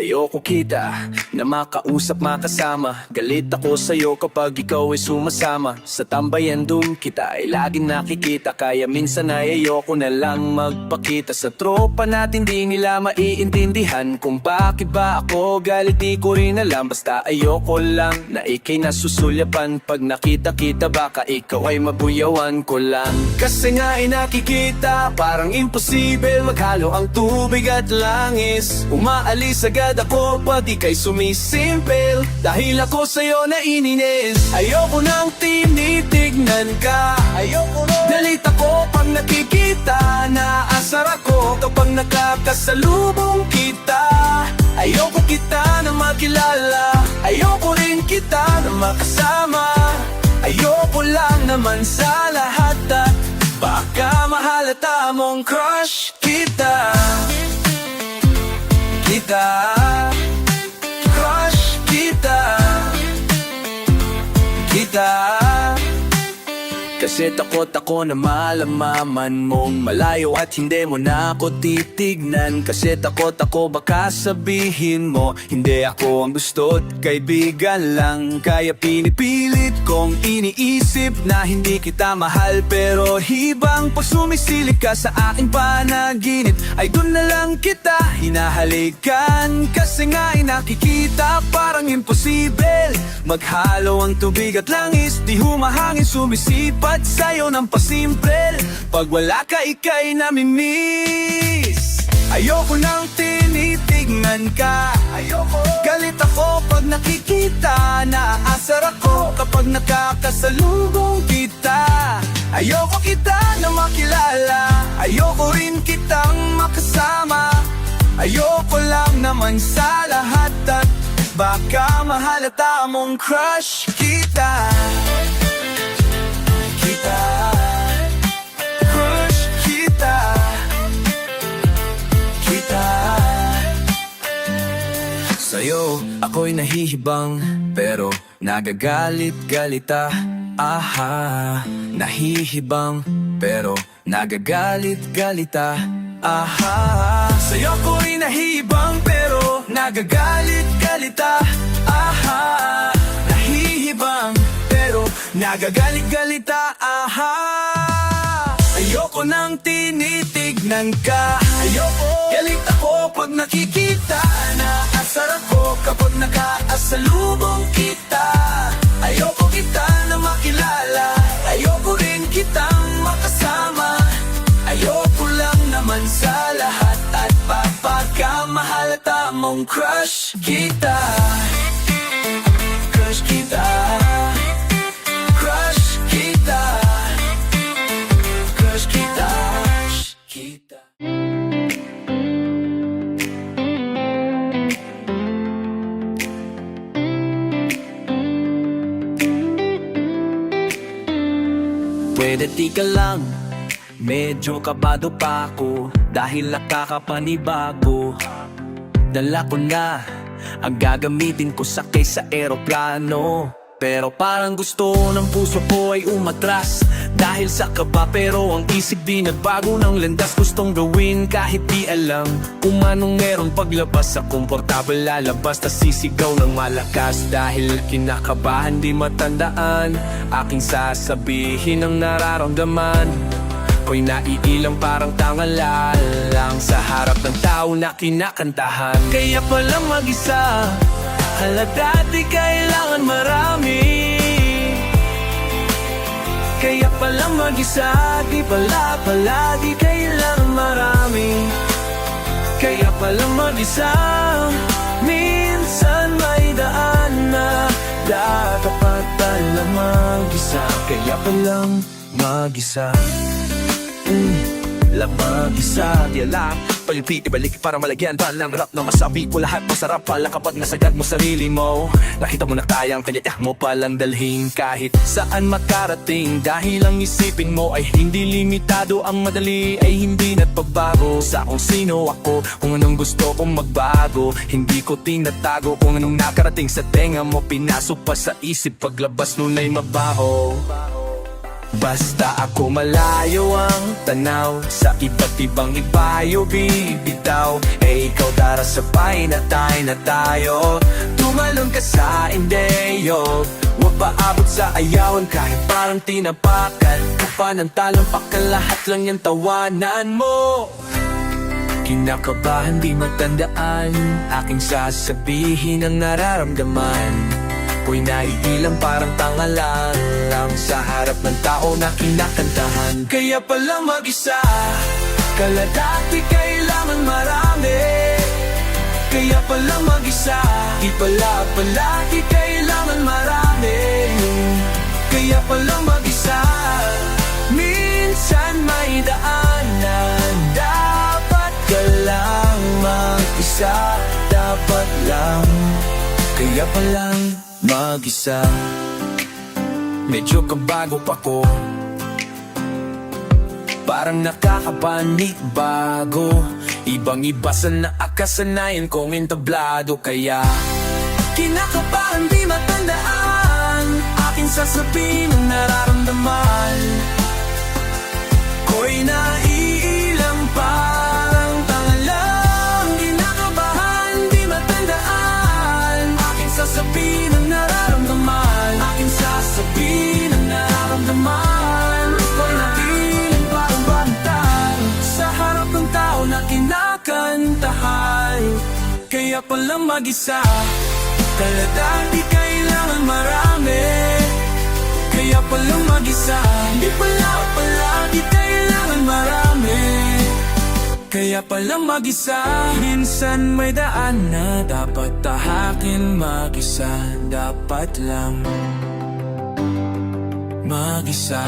Ayoko kita na makausap makasama. Galit ako sa'yo kapag ikaw ay sumasama. Sa tambayan dun kita ay laging nakikita. Kaya minsan ay ayoko na lang magpakita. Sa tropa natin di nila maiintindihan kung bakit ba ako galit, di ko rin alam. Basta ayoko lang na ikay nasusulyapan. Pag nakita-kita baka ikaw ay mabuyawan ko lang. Kasi nga ay nakikita parang imposible maghalo ang tubig at langis. Umaalis agad ako pag ika'y sumisimpel, dahil ako sa'yo naiinis. Ayoko nang tinitignan ka, ayoko nang galit ako pag nakikita. Naasar ako kapag nakakasalubong kita. Ayoko kita na makilala, ayoko rin kita na makasama. Ayoko lang naman sa lahat at baka mahalata mong crush kita. Crush kita. Kasi takot ako na malamaman mong malayo at hindi mo na ako titignan. Kasi takot ako baka sabihin mo hindi ako ang gusto't kaibigan lang. Kaya pinipilit kong iniisip na hindi kita mahal, pero hibang pag sumisilip ka sa aking panaginip ay dun na lang kita hinahalikan. Kasi nga ay nakikita parang imposible maghalo ang tubig at langis. Di humahangin sumisipat sa'yo ng pasimple. Pag wala ka ika'y namimiss. Ayoko nang tinitignan ka, ayoko. Galit ako pag nakikita. Naaasar ako kapag nakakasalubong kita. Ayoko kita na makilala, ayoko rin kitang makasama. Ayoko lang naman sa lahat at baka mahalata mong crush kita. Crush kita. Sa'yo ako'y nahihibang pero nagagalit-galita. Aha, nahihibang pero nagagalit-galita. Aha, sa'yo ako'y nahihibang pero nagagalit-galita. Aha, nahihibang pero nagagalit-galita. Aha, ayoko nang tinitignan ka, ayoko. Galit ako pag nakikita. Naasar ako kapag nakaasalubong kita. Ayoko kita na makilala, ayoko rin kitang makasama. Ayoko lang naman sa lahat at baka mahalata mong crush kita. Crush kita. Pwede tika lang, medyo kabado pa ako dahil nakakapanibago. Dala ko na ang gagamitin ko sakay sa eroplano. Pero parang gusto ng puso ko ay umatras dahil sa kaba, pero ang isip di nagbago ng landas. Gustong gawin kahit di alam kung anong meron. Paglabas sa komportable lalabas, tas sisigaw ng malakas dahil kinakabahan di matandaan. Aking sasabihin ang nararamdaman ko'y naiilang parang tangalalang sa harap ng tao na kinakantahan. Kaya pala mag-isa, hala dati kailangan marami. Kaya pala mag-isa, di pala palagi kailangan marami. Kaya pala mag-isa, minsan may daan na dapat pala mag-isa. Kaya palang mag-isa. Mag-isa, tiyala palipit, ibalik para malagyan pa ng rap na masabi ko lahat masarap pala kapag nasagad mo sarili mo. Nakita mo na kayang kanya mo palang dalhin kahit saan makarating. Dahil ang isipin mo ay hindi limitado, ang madali ay hindi nagpagbago. Sa kung sino ako, kung anong gusto kong magbago, hindi ko tinatago kung anong nakarating sa tenga mo. Pinasok pa sa isip, paglabas nun ay mabaho. Basta ako malayo ang tanaw, sa iba't ibang ibayo bibitaw. Ikaw tara sabay na tayo, tumalon ka sa indeyo. Huwag paabot sa ayawan kahit parang tinapakan ka pa ng talampakan, lahat lang yung tawanan mo. Kinakabahan di matandaan, aking sasabihin ang nararamdaman. Ako'y naiilang parang tanga lang sa harap ng tao na kinakantahan. Kaya pala mag-isa, kaladati kailangan marami. Kaya pala mag-isa, di pala palagi kailangan marami. Kaya pala mag-isa, minsan may daanan. Dapat ka lang mag-isa, dapat lang. Kaya palang mag-isa. Medyo kabago pa ko, parang nakakapanik bago. Ibang-iba sa naakasanayan kong entablado. Kaya kinakabahan di matandaan, aking sasabihin ang nararamdaman. Ko'y naiilang parang tanga lang. Kinakabahan di matandaan, aking sasabihin ang nararamdaman. Aking sasabihin ang nararamdaman. Ko'y naiilang parang bantay sa harap ng tao na kinakantahan. Kaya palang mag-isa, kaladati kailangan marami. Kaya palang mag-isa, di pala palagi kailangan marami. Kaya palang mag-isa, minsan may daan na dapat tahakin. Mag-isa, dapat lang mag-isa.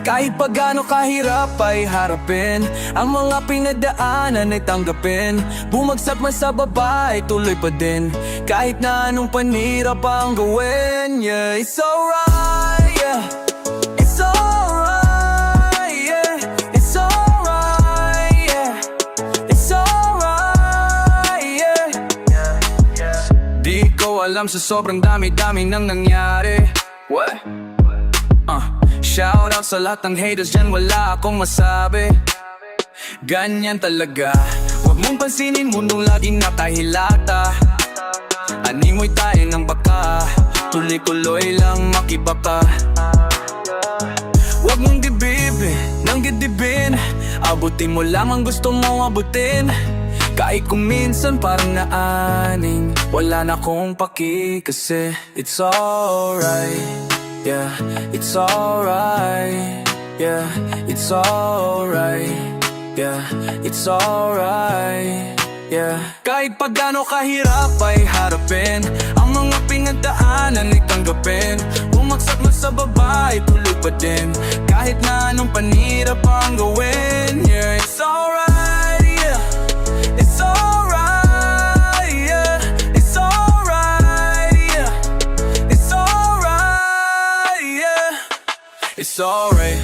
Kahit pa gaano kahirap ay harapin, ang mga pinagdaanan ay tanggapin. Bumagsak man sa baba ay tuloy pa din, kahit na anong panirap ang gawin. Yeah, it's alright, yeah. It's alright, yeah. It's alright, yeah. It's alright, yeah. Di ko alam sa sobrang dami-dami nang nangyari. What? Shout out sa lahat ng haters dyan, wala akong masabi. Ganyan talaga, huwag mong pansinin mundong laging nakahilata. Animoy tayo ng baka, tuloy-tuloy lang makibaka. Huwag mong dibibin, nang gidibin, abutin mo lang ang gusto mong abutin. Kahit kung minsan parang naaning, wala na akong paki kasi it's alright. Yeah, it's alright. Yeah, it's alright. Yeah, it's alright. Yeah. Kahit pa gaano kahirap ay harapin, ang mga pinagdaanan ay tanggapin. Bumagsak man sa baba ay tuloy pa din, kahit na anong panirap ang gawin. Yeah, it's alright. Yeah, it's alright. Yeah, it's alright. Yeah, it's alright. Yeah, it's alright.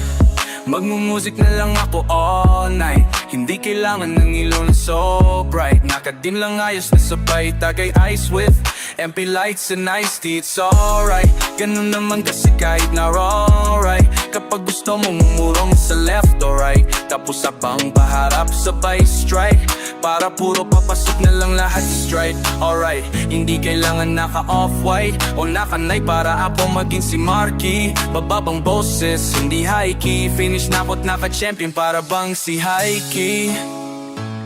Magmumusik na lang ako all night, hindi kailangan ng ilaw na so bright. Nakadim lang ayos na sabay, tagay ice with MP lights and iced tea. It's alright, ganun naman kasi kahit na wrong right. Kapag gusto mo mumurong sa left or right, tapos abang paharap sabay strike, para puro papasok na lang lahat straight. Alright, hindi kailangan naka off-white o naka-night para ako maging si Marky. Bababang boses, hindi high key, finish na ako't naka-champion para bang si Haiki.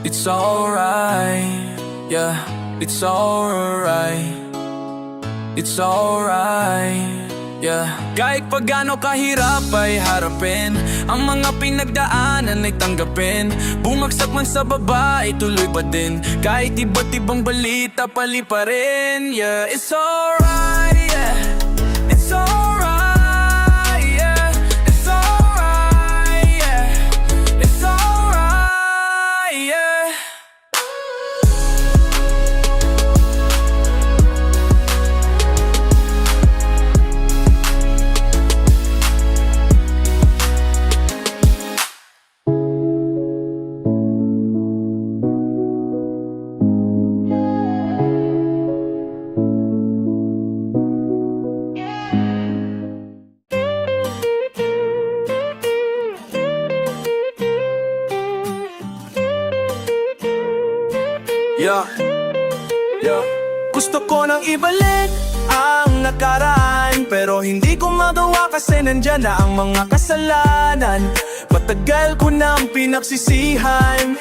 It's alright, yeah, it's alright. It's alright, yeah. Kahit pa gaano kahirap ay harapin, ang mga pinagdaanan ay tanggapin. Bumagsak man sa baba ay tuloy pa din, kahit iba't ibang balita pali pa rin. Yeah, it's alright, yeah. It's alright, yeah. It's alright, yeah. It's alright, yeah. Yeah, yeah. Gusto ko nang ibalik ang nakaraan, pero hindi ko magawa kasi nandyan na ang mga kasalanan. Matagal ko nang pinagsisihan,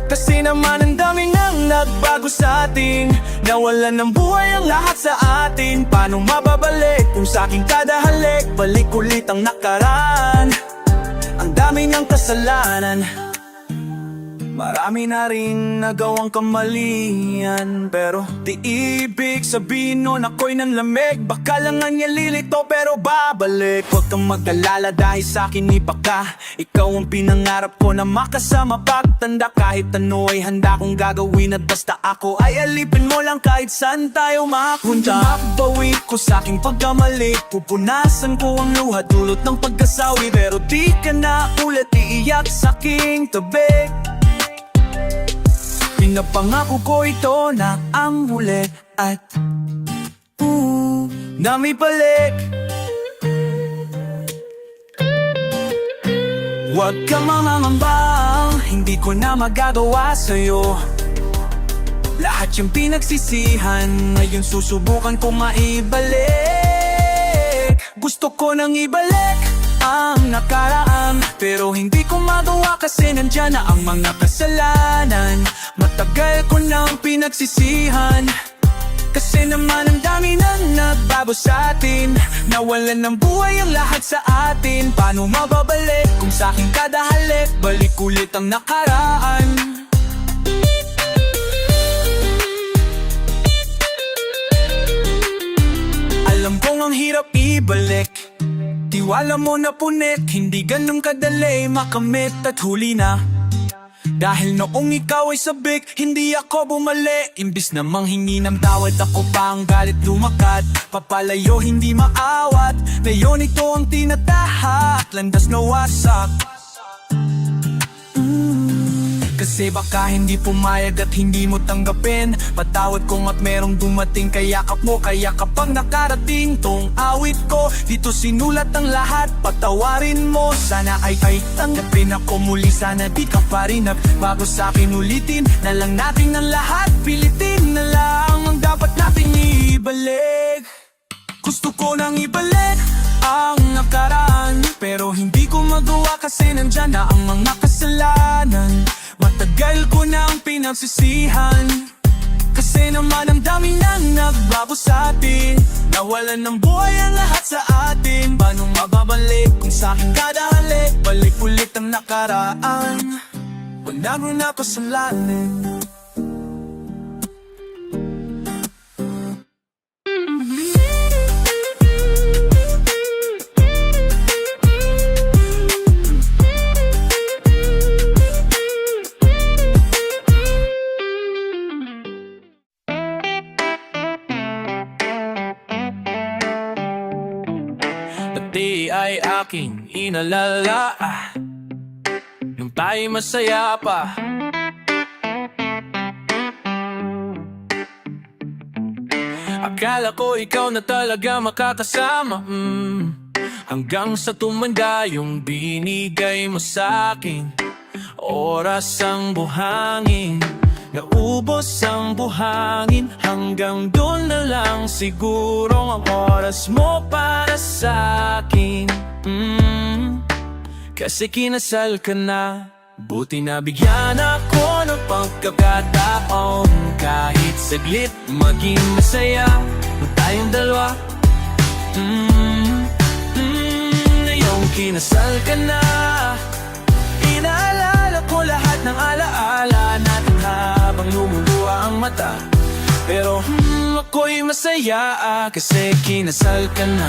kasi naman ang dami nang nagbago sa atin. Nawalan ng buhay ang lahat sa atin. Paano mababalik kung sa aking kada halik? Balik ulit ang nakaraan. Ang dami niyang kasalanan, marami na rin nagawang kamalian, pero di ibig sabihin nun ako'y nanlamig. Baka lang nga niya lilito pero babalik. Huwag kang mag-alala dahil sa'kin iba ka. Ikaw ang pinangarap ko na makasama pagtanda. Kahit ano ay handa kong gagawin, at basta ako ay alipin mo lang kahit saan tayo makapunta. Mabawi ko sa'king pagkamali, pupunasan ko ang luha dulot ng pagkasawi, pero di ka na ulit iiyak sa'king tabi. Pinapangako ko ito na ang huli, at na may balik. Huwag kang mangangamba, hindi ko na magagawa sa'yo. Lahat yung pinagsisihan, ngayon susubukan ko maibalik. Gusto ko nang ibalik ang nakaraan, pero hindi ko magawa kasi nandyan na ang mga kasalanan. Matagal ko nang pinagsisihan, kasi naman ang dami nang nagbago sa atin. Nawalan ng buhay ang lahat sa atin. Paano mababalik kung sa aking kada halik? Balik ulit ang nakaraan. Alam kong ang hirap ibalik, tiwala mo na punit, hindi ganun kadali makamit at huli na. Dahil noong ikaw ay sabik, hindi ako bumalik. Imbis na manghingi ng tawad, ako pa ang galit lumakat. Papalayo, hindi maawat. Ngayon ito ang tinatahak, landas na wasak. Kasi baka hindi pumayag at hindi mo tanggapin. Patawad kung at merong dumating, kayakap mo, kaya kapag nakarating tong awit ko, dito sinulat ang lahat, patawarin mo. Sana ay tanggapin ako muli, sana di ka pa rin bago sa akin ulitin na lang natin ang lahat. Pilitin na lang ang dapat nating ibalik. Gusto ko nang ibalik ang nakaraan, pero hindi ko magawa kasi nandyan na ang mga kasalanan. Matagal ko nang pinagsisihan, kasi naman ang dami nang nagbago sa atin. Nawalan ng buhay ang lahat sa atin. Paano mababalik kung sa aking kada halik? Balik ulit ang nakaraan. Wala mo na kasalanan. Di ay aking inalala nung tayo masaya pa. Akala ko ikaw na talaga makakasama, hanggang sa tumanda yung binigay mo sa'kin. Oras ang buhangin, naubos ang buhangin, hanggang doon na lang siguro ang oras mo para sa'kin. Kasi kinasal ka na, buti na bigyan ako ng pagkakataon. Kahit saglit maging masaya tayong dalawa. Ngayong kinasal ka na, inaalala ko lahat ng alaala natin habang lumuluha ang mata. Pero ako'y masaya kasi kinasal ka na.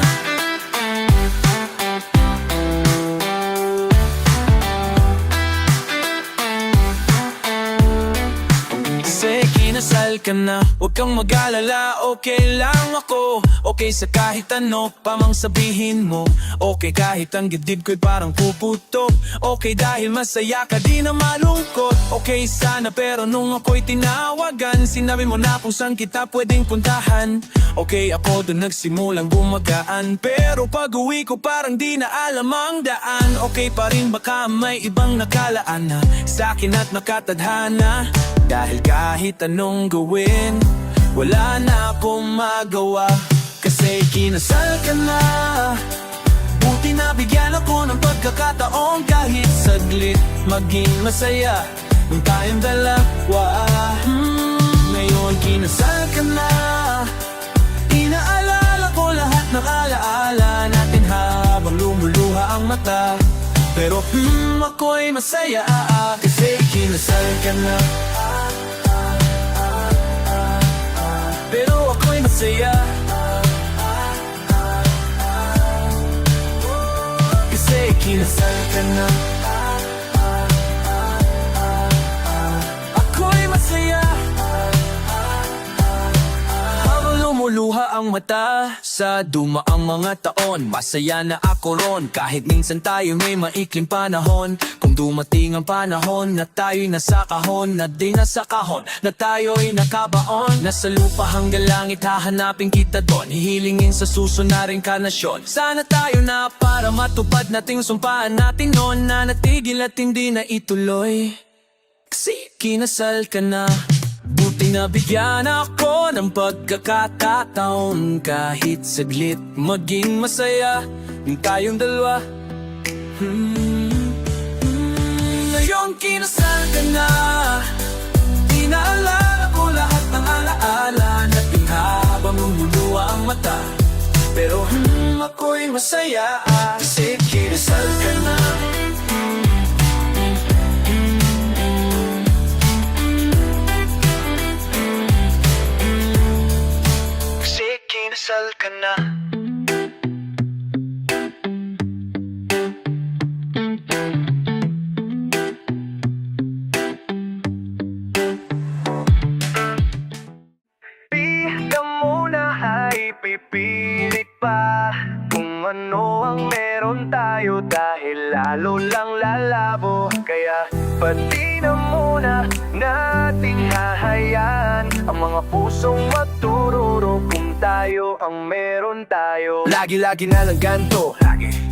Kasi kinasal ka na, huwag kang mag-alala, okay lang ako. Okay sa kahit ano pa mang sabihin mo. Okay kahit ang dibdib ko'y parang puputok. Okay dahil masaya ka di na malungkot. Okay sana pero nung ako'y tinawagan, sinabi mo na kung saan kita pwedeng puntahan. Okay ako dun nagsimulang gumagaan, pero pag uwi ko parang di na alam ang daan. Okay pa rin baka may ibang nakalaan na sa'kin at nakatadhana. Dahil kahit anong gawin, wala na akong magawa. Kasi kinasal ka na, buti na bigyan ako ng pagkakataon kahit saglit maging masaya ng tayong dalawa. Ngayon kinasal ka na, inaalala ko lahat ng alaala natin habang lumuluha ang mata. Pero ako'y masaya kasi kinasal ka na. Pero ako'y masaya kasi kinasal ka na. Ako'y masaya habang lumuluha ang mata. Sa dumaang mga taon, masaya na ako ron. Kahit minsan tayo may maikling panahon. Kung dumating ang panahon na tayo'y nasa kahon, na di nasa kahon, na tayo'y nakabaon. Nasa lupa hanggang langit, hahanapin kita doon. Hihilingin sa susunod na reinkarnasyon. Sana tayo na para matupad nating sumpaan natin noon, na natigil at hindi na ituloy kasi kinasal ka na. Buti na bigyan ako ng pagkakataon kahit saglit maging masaya yung tayong dalawa. Ngayon kinasal ka na, inaalala ko lahat ng alaala natin habang lumuluha ang mata. Pero ako'y masaya kasi kinasal ka na. Kinasal ka na. Di ka muna ay pipilit pa kung ano ang meron tayo, dahil lalo lang lalabo. Kaya pati na muna nating hahayaan ang mga pusong magtururo kung tayo ang meron tayo. Lagi-lagi na lang ganto,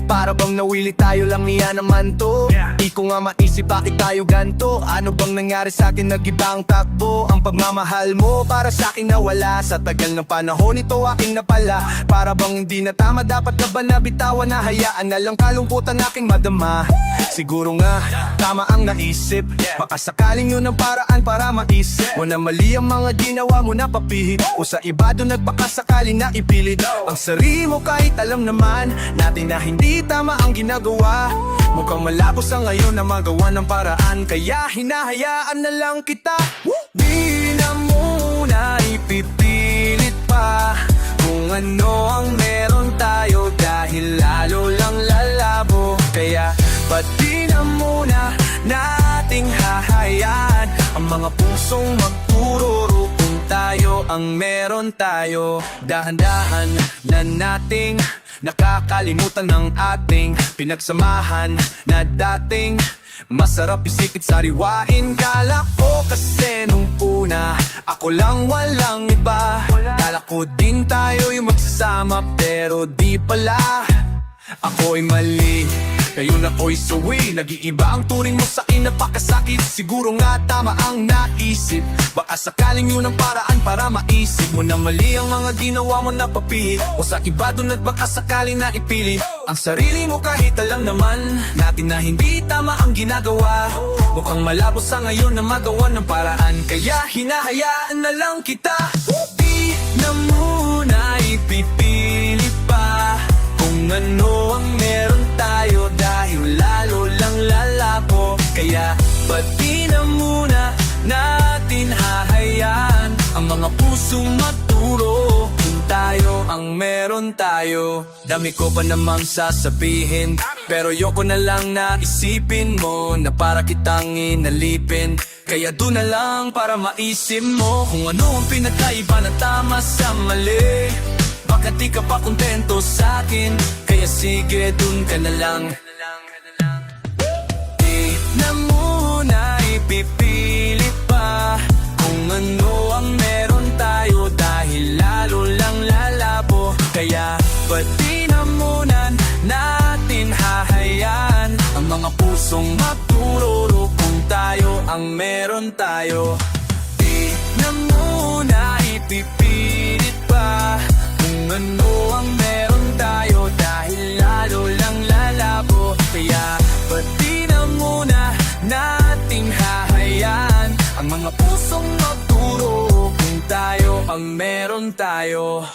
para bang nawili tayo lang niya naman to. Di ko nga maisip bakit tayo ganto. Ano bang nangyari sa'kin, nag-iba ang takbo. Ang pagmamahal mo para sa'kin nawala. Sa tagal ng panahon ito aking napala. Para bang hindi na tama, dapat na ba nabitawan na hayaan na lang kalungkutan aking madama. Siguro nga tama ang naisip, baka sakaling yun ang paraan para maisip mo na mali ang mga ginawa mo na papihit, o sa iba doon nagbaka sakali na ipilit ang sarili mo kahit alam naman natin na hindi tama ang ginagawa. Mukhang malabo sa ngayon na magawa ng paraan, kaya hinahayaan na lang kita. Di na muna ipipilit pa kung ano ang meron tayo, dahil lalo lang lalabo. Kaya pati na muna nating hahayaan ang mga pusong magtururo kung tayo ang meron tayo. Dahan-dahan na nating nakakalimutan ng ating pinagsamahan na dating masarap isikit sariwain. Kala ko kasi nung una ako lang walang iba, kala ko din tayo'y magsasama, pero di pala. Ako'y mali, ngayon ako'y suwi. Nag-iiba ang turing mo sa'kin, napakasakit. Siguro nga tama ang naisip, baka sakaling yun ang paraan para maisip mo na mali ang mga ginawa mo na papihit, o sa iba doon at baka sakaling na ipilit ang sarili mo kahit alam naman natin na hindi tama ang ginagawa. Mukhang malabo sa ngayon na magawa ng paraan, kaya hinahayaan na lang kita. Di na muna ipipilit pa kung ano ang meron tayo, dahil lalo lang lalabo. Kaya pati na muna natin hahayaan ang mga pusong magturo kung tayo ang meron tayo. Dami ko pa namang sasabihin, pero yoko na lang na isipin mo na para kitang inalipin. Kaya doon na lang para maisip mo kung ano ang pinagkaiba na tama sa mali. Baka di ka pa kontento sa'kin, kaya sige dun ka na lang. Di na muna ipipilit pusong magtururo kung tayo ang meron tayo. Di na muna ipipilit pa kung ano ang meron tayo, dahil lalo lang lalabo. Kaya pati na muna nating hahayaan ang mga pusong magturo kung tayo ang meron tayo.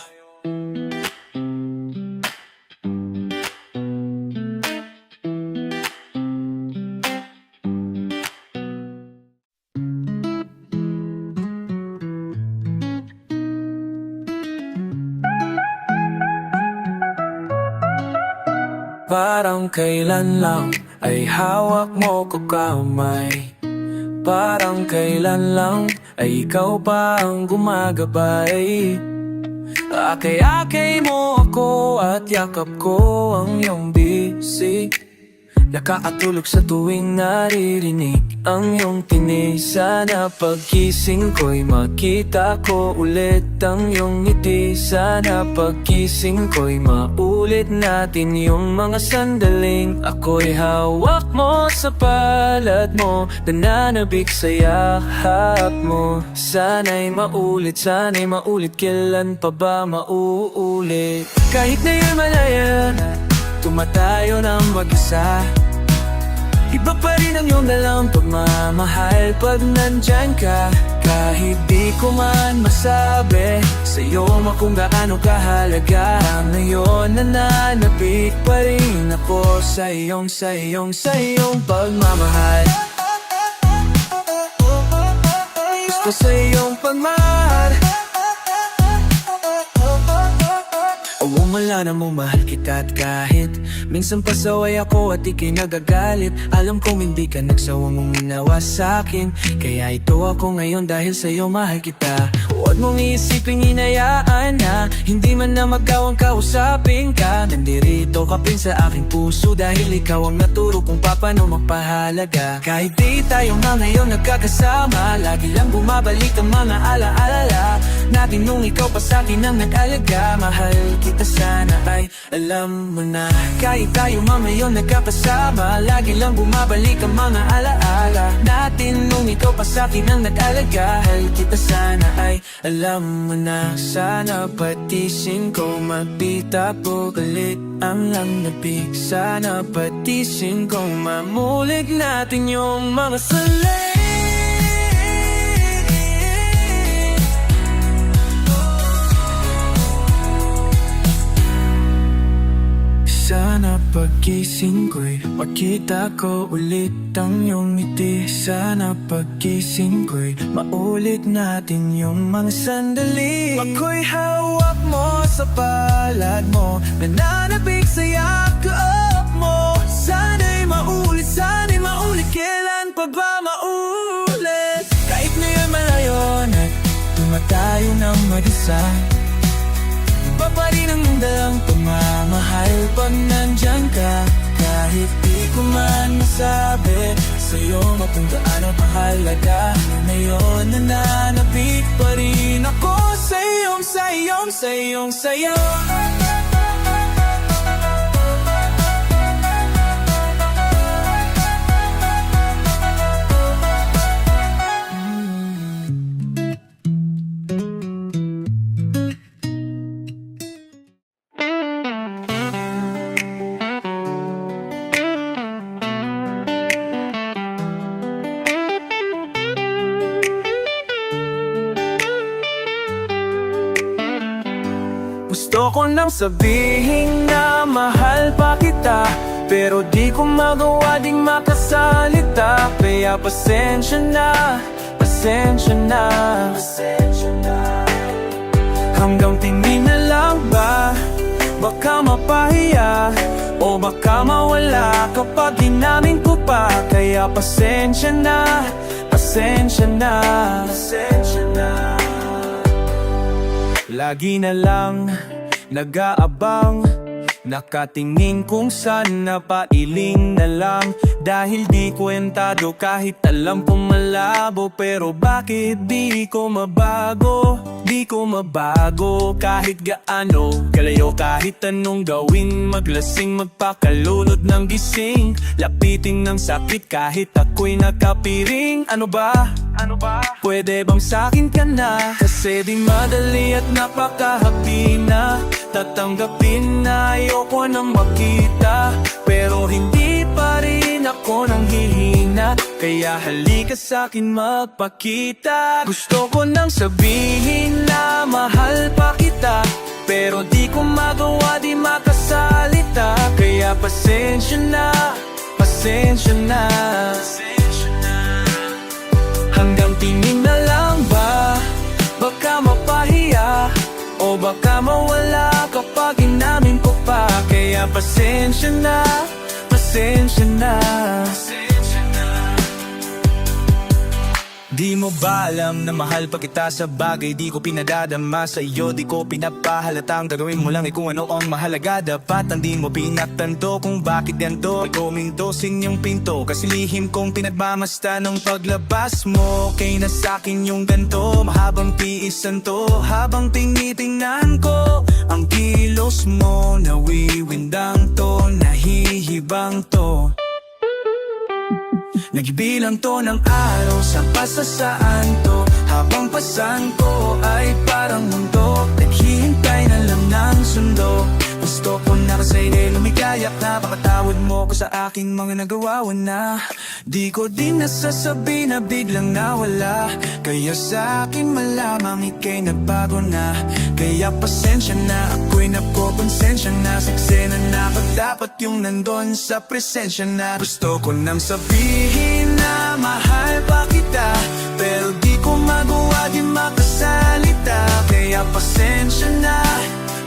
Parang kailan lang ay hawak mo ko kamay, parang kailan lang ay ikaw pa ang gumagabay. Akay-akay mo ako at yakap ko ang iyong bisig, nakakatulog sa tuwing naririnig ang iyong tinig. Sana pagkising ko'y makita ko ulit ang iyong ngiti. Sana pagkising ko'y maulit natin yung mga sandaling ako'y hawak mo sa palad mo, nananabik sa yakap mo. Sana'y maulit, kailan pa ba mauulit? Kahit na yun malaya, tumatayo ng mag-isa, iba pa rin ang iyong dalang pagmamahal pag nandyan ka. Kahit di ko man masabi sa'yo kung gaano kahalaga, ngayon nananabik pa rin ako sa iyong pagmamahal. Gusto sa iyong pagmamahal. Wala na mo mahal kita, at kahit minsan pasaway ako at ika'y nagagalit, alam kong hindi ka nagsawang uminawa sa'kin. Kaya ito ako ngayon dahil sa'yo mahal kita. Huwag mong iisiping hinayaan na hindi man na magawang kausapin ka. Nandirito ka pin sa aking puso dahil ikaw ang naturo kung paano magpahalaga. Kahit di tayo na ngayon nagkakasama, lagi lang bumabalik ang mga alaala natin nung ikaw pa sa'kin ang nag-alaga. Mahal kita, sana ay alam mo na. Kahit tayo mamayon nagkapasama, lagi lang bumabalik ang mga alaala natin nung ikaw pa sa'kin ang nag-alaga. Mahal kita, sana ay alam mo na. Sana patising ko mapita po galit ang langbig. Sana patising ko mamulit natin yung mga salay. Sana pagkising ko'y makita ko ulit ang iyong ngiti. Sana pagkising ko'y maulit natin yung mga sandali. Ako'y hawak mo sa palad mo, nananabik sa yakap mo. Sana'y maulit, kailan pa ba maulit? Kahit na yan malayo na tumatayo ng mag-isa, iba pa rin ang dalang pagmamahal pag nandyan ka. Kahit di ko man masabi sa'yo kung gaano kahalaga, ngayon nananabik pa rin ako sa iyong Gusto ko nang sabihin na mahal pa kita, pero di ko magawa ding makasalita. Kaya pasensya na. Hanggang tingin na lang ba? Baka mapahiya o baka mawala kapag inamin ko pa. Kaya pasensya na. Lagi na lang nag-aabang Nakatingin kung saan napailing na lang Dahil di kwentado kahit alam kong malabo Pero bakit di ko mabago? Di ko mabago kahit gaano Kalayo kahit anong gawin Maglasing magpakalunod ng gising Lapitin ng sakit kahit ako'y nakapiring Ano ba? Pwede bang sa'kin ka na? Kasi di madali at napakahapi na Tatanggapin na ayoko nang makita Pero hindi pa rin ako nang hihina Kaya halika sa'kin magpakita Gusto ko nang sabihin na mahal pa kita Pero di ko magawa, di makasalita Kaya pasensya na, pasensya na Hanggang tingin na lang ba? Baka mapahiya O baka mawala kapag inamin ko pa Kaya pasensya na, pasensya na Di mo ba alam na mahal pa kita sa bagay Di ko pinadadama sa iyo, di ko pinapahalatang Gagawin mo lang kung ano ang mahalaga Dapat hindi mo pinatanto kung bakit ganito Ay kumintosin yung pinto Kasi lihim kong pinagmamasta ng paglabas mo Kay na sa'kin yung ganto Mahabang tiisan to Habang tinitingnan ko Ang kilos mo Nawiwindang to Nahihibang to Nagbilang to ng araw sa pasasaan to Habang pasan ko ay parang mundo Naghihintay na lang ng sundo Gusto ko na kasi lumigayak na Pakatawad mo ko sa aking mga nagawa na Di ko din nasasabi na biglang nawala Kaya sa akin malamang ika'y nagbago na Kaya pasensya na ako'y napokonsensya na Sa eksena na pag dapat yung nandun sa presensya na Gusto ko nang sabihin na mahal pa kita Pero di ko magawa, di makasalita Kaya pasensya na,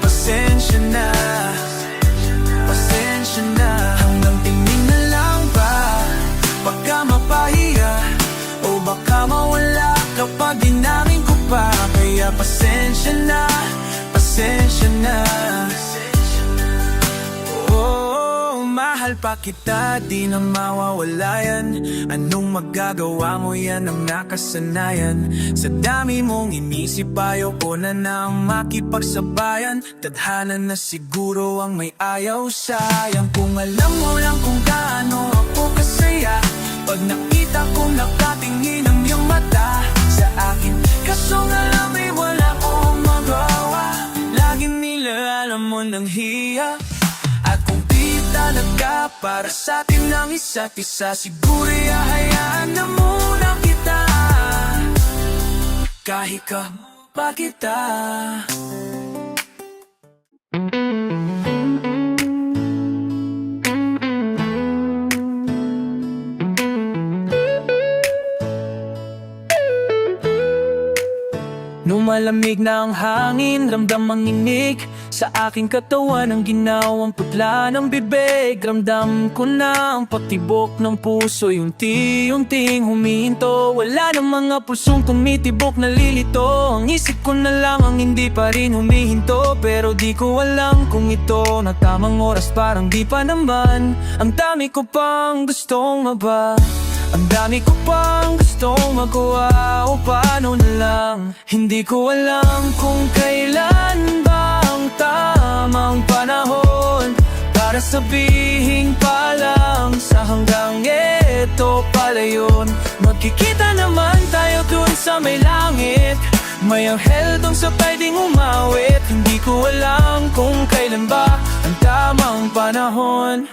pasensya na Pasensya na Hanggang tingin na lang ba Baka mapahiya O baka mawala kapag inamin ko pa Kaya pasensya na, pasensya na Mahal pa kita, di na mawawala yan Anong magagawa mo, yan ang nakasanayan Sa dami mong inisip, ayaw ko na nang makipagsabayan Tadhana na siguro ang may ayaw, sayang Kung alam mo lang kung gaano ako kasaya Pag nakita kong nakatingin ang iyong mata sa akin Kaso nga lang ay wala akong magawa Lagi nila alam mo ng hiya At kung di talaga para sa atin ang isa't isa Siguro hayaan na muna kita Kahit ka pa kita Nung malamig na ang hangin, ramdam ang inig Sa aking katawan ang ginawang putla ng bibig Ramdam ko na ang patibok ng puso Unti-unting humihinto Wala ng mga pusong tumitibok na lilito Ang isip ko na lang ang hindi pa rin humihinto Pero di ko alam kung ito na tamang oras Parang di pa naman Ang dami ko pang gustong maba Ang dami ko pang gustong magawa O paano na lang Hindi ko alam kung kailan ba ang tamang panahon Para sabihin pa lang sa hanggang eto pala yun Magkikita naman tayo dun sa may langit May anghel dun sa pwedeng umawit Hindi ko alam kung kailan ba ang tamang panahon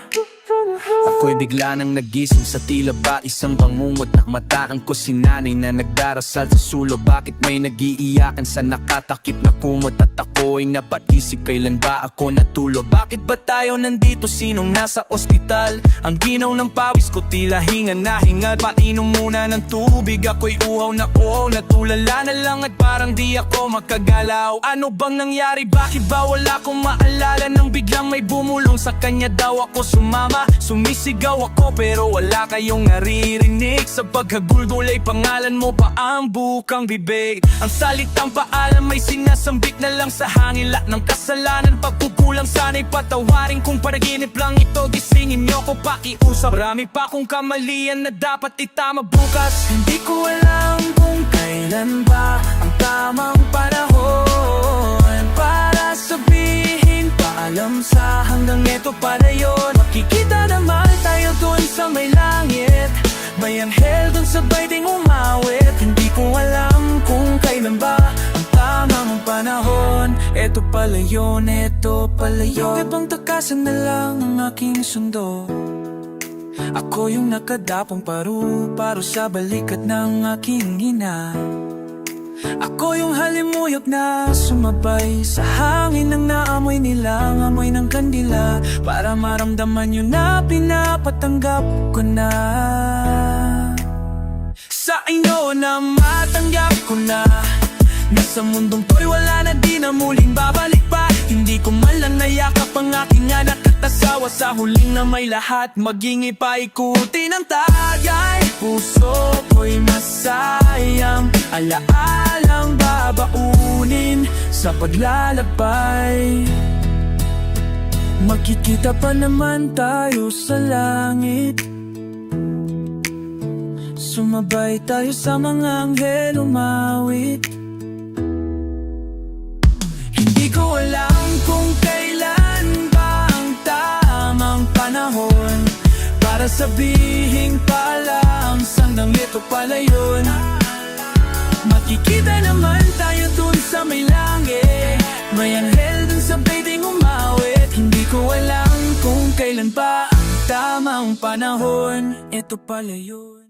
Ako'y bigla nang nagising sa tila ba isang bangungot Nakmatakan ko si nanay na nagdarasal sa sulo Bakit may nag-iiyakan sa nakatakip na kumot At ako'y napatisip kailan ba ako natulog Bakit ba tayo nandito sinong nasa ospital Ang ginaw ng pawis ko tila hinga na hinga Painom muna ng tubig ako'y uhaw na ko Natulala na lang at parang di ako makagalaw Ano bang nangyari bakit ba wala akong maalala Nang biglang may bumulong sa kanya daw ako sumama Sumisigaw ako pero wala kayong naririnig. Sa paghagulgol ay pangalan mo pa ang bukang bibig. Ang salitang paalam may sinasambit na lang sa hangin. Lahat ng kasalanan pagkukulang sana'y patawarin. Kung panaginip lang ito gisingin nyo ko pakiusap. Marami pa kong kamalian na dapat itama bukas. Hindi ko alam kung kailan ba ang tamang panahon para sabihin paalam sa hanggang eto para yun. Makikita naman tayo dun sa may langit, may anghel dun sabay ding umawit. Hindi ko alam kung kailan ba ang tamang panahon. Eto pala yun, eto pala yun. Ibang takasan na lang ang aking sundo. Ako yung nakadapong paru-paro sa balikat ng aking ina. Ako yung halimuyok na sumabay sa hangin ng naamoy nilang amoy ng kandila, para maramdaman yun na pinapatanggap ko na. Sa inyo na matanggap ko na sa mundong to'y wala na di na muling babalik pa. Hindi ko man lang nayakap ang aking anak at asawa. Sa huling na may lahat maging ipaikuti ng tagay. Puso ko'y masayang alaalang babaunin sa paglalakbay. Makikita pa naman tayo sa langit. Sumabay tayo sa mga anghel umawit. Hindi ko alam kung kailan ba ang tamang panahon para sabihin paalam hanggang ito pala yun. Makikita naman tayo dun sa may langit, may anghel dun sa pwedeng umawit. Hindi ko alam kung kailan ba ang tamang panahon. Ito pala yun.